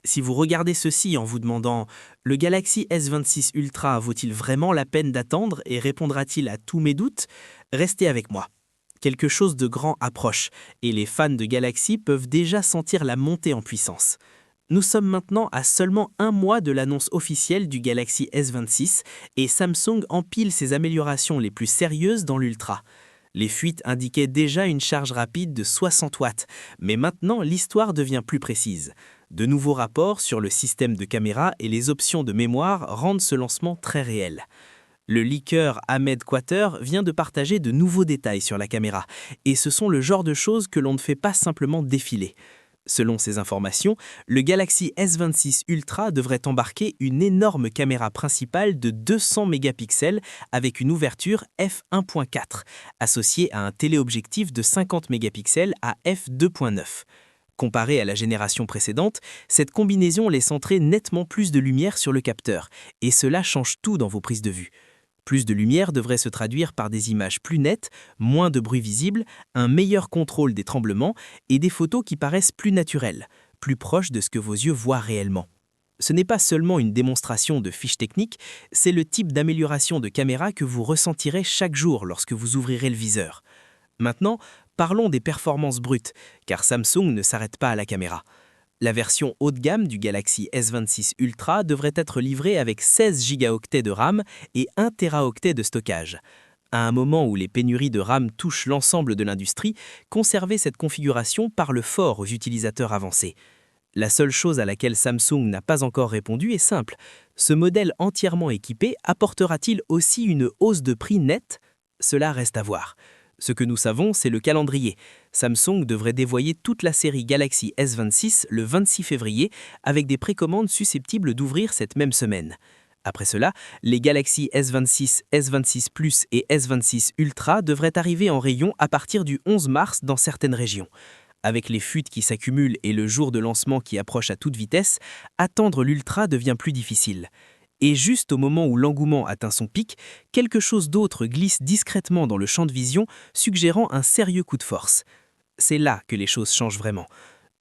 Si vous regardez ceci en vous demandant «Le Galaxy S26 Ultra vaut-il vraiment la peine d'attendre et répondra-t-il à tous mes doutes?» Restez avec moi. Quelque chose de grand approche et les fans de Galaxy peuvent déjà sentir la montée en puissance. Nous sommes maintenant à seulement un mois de l'annonce officielle du Galaxy S26 et Samsung empile ses améliorations les plus sérieuses dans l'Ultra. Les fuites indiquaient déjà une charge rapide de 60 watts, mais maintenant l'histoire devient plus précise. De nouveaux rapports sur le système de caméra et les options de mémoire rendent ce lancement très réel. Le leaker Ahmed Quater vient de partager de nouveaux détails sur la caméra, et ce sont le genre de choses que l'on ne fait pas simplement défiler. Selon ces informations, le Galaxy S26 Ultra devrait embarquer une énorme caméra principale de 200 mégapixels avec une ouverture f1.4, associée à un téléobjectif de 50 mégapixels à f2.9. Comparé à la génération précédente, cette combinaison laisse entrer nettement plus de lumière sur le capteur, et cela change tout dans vos prises de vue. Plus de lumière devrait se traduire par des images plus nettes, moins de bruit visible, un meilleur contrôle des tremblements et des photos qui paraissent plus naturelles, plus proches de ce que vos yeux voient réellement. Ce n'est pas seulement une démonstration de fiches techniques, c'est le type d'amélioration de caméra que vous ressentirez chaque jour lorsque vous ouvrirez le viseur. Maintenant, parlons des performances brutes, car Samsung ne s'arrête pas à la caméra. La version haut de gamme du Galaxy S26 Ultra devrait être livrée avec 16 Go de RAM et 1 Teraoctet de stockage. À un moment où les pénuries de RAM touchent l'ensemble de l'industrie, conserver cette configuration parle fort aux utilisateurs avancés. La seule chose à laquelle Samsung n'a pas encore répondu est simple. Ce modèle entièrement équipé apportera-t-il aussi une hausse de prix nette? Cela reste à voir. Ce que nous savons, c'est le calendrier. Samsung devrait dévoyer toute la série Galaxy S26 le 26 février avec des précommandes susceptibles d'ouvrir cette même semaine. Après cela, les Galaxy S26, S26 Plus et S26 Ultra devraient arriver en rayon à partir du 11 mars dans certaines régions. Avec les fuites qui s'accumulent et le jour de lancement qui approche à toute vitesse, attendre l'Ultra devient plus difficile. Et juste au moment où l'engouement atteint son pic, quelque chose d'autre glisse discrètement dans le champ de vision, suggérant un sérieux coup de force. C'est là que les choses changent vraiment.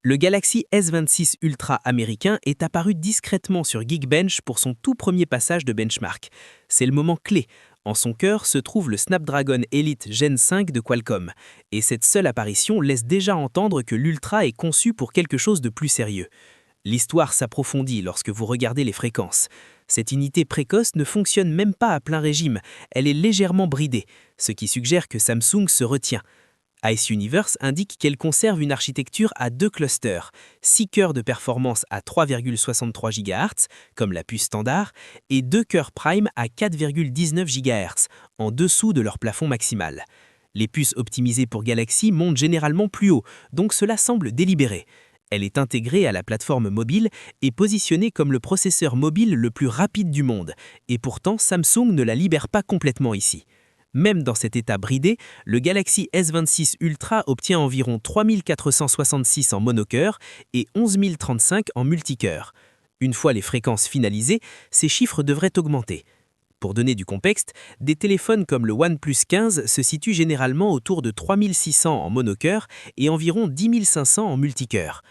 Le Galaxy S26 Ultra américain est apparu discrètement sur Geekbench pour son tout premier passage de benchmark. C'est le moment clé. En son cœur se trouve le Snapdragon Elite Gen 5 de Qualcomm. Et cette seule apparition laisse déjà entendre que l'Ultra est conçu pour quelque chose de plus sérieux. L'histoire s'approfondit lorsque vous regardez les fréquences. Cette unité précoce ne fonctionne même pas à plein régime, elle est légèrement bridée, ce qui suggère que Samsung se retient. Ice Universe indique qu'elle conserve une architecture à 2 clusters, 6 cœurs de performance à 3,63 GHz, comme la puce standard, et 2 cœurs Prime à 4,19 GHz, en dessous de leur plafond maximal. Les puces optimisées pour Galaxy montent généralement plus haut, donc cela semble délibéré. Elle est intégrée à la plateforme mobile et positionnée comme le processeur mobile le plus rapide du monde, et pourtant Samsung ne la libère pas complètement ici. Même dans cet état bridé, le Galaxy S26 Ultra obtient environ 3466 en monocœur et 11035 en multicœur. Une fois les fréquences finalisées, ces chiffres devraient augmenter. Pour donner du contexte, des téléphones comme le OnePlus 15 se situent généralement autour de 3600 en monocœur et environ 10 500 en multicœur.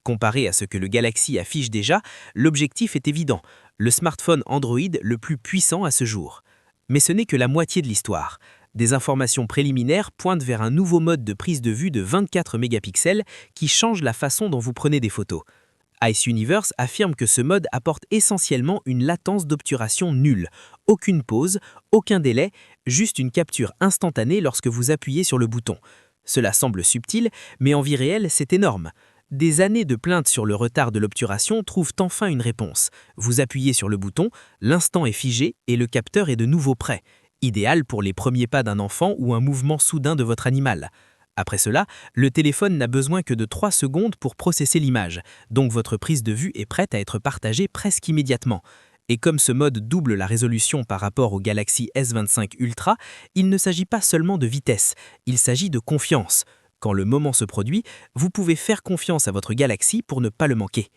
Comparé à ce que le Galaxy affiche déjà, l'objectif est évident, le smartphone Android le plus puissant à ce jour. Mais ce n'est que la moitié de l'histoire. Des informations préliminaires pointent vers un nouveau mode de prise de vue de 24 mégapixels qui change la façon dont vous prenez des photos. Ice Universe affirme que ce mode apporte essentiellement une latence d'obturation nulle. Aucune pause, aucun délai, juste une capture instantanée lorsque vous appuyez sur le bouton. Cela semble subtil, mais en vie réelle, c'est énorme. Des années de plaintes sur le retard de l'obturation trouvent enfin une réponse. Vous appuyez sur le bouton, l'instant est figé et le capteur est de nouveau prêt. Idéal pour les premiers pas d'un enfant ou un mouvement soudain de votre animal. Après cela, le téléphone n'a besoin que de 3 secondes pour processer l'image, donc votre prise de vue est prête à être partagée presque immédiatement. Et comme ce mode double la résolution par rapport au Galaxy S25 Ultra, il ne s'agit pas seulement de vitesse, il s'agit de confiance. Quand le moment se produit, vous pouvez faire confiance à votre Galaxy pour ne pas le manquer.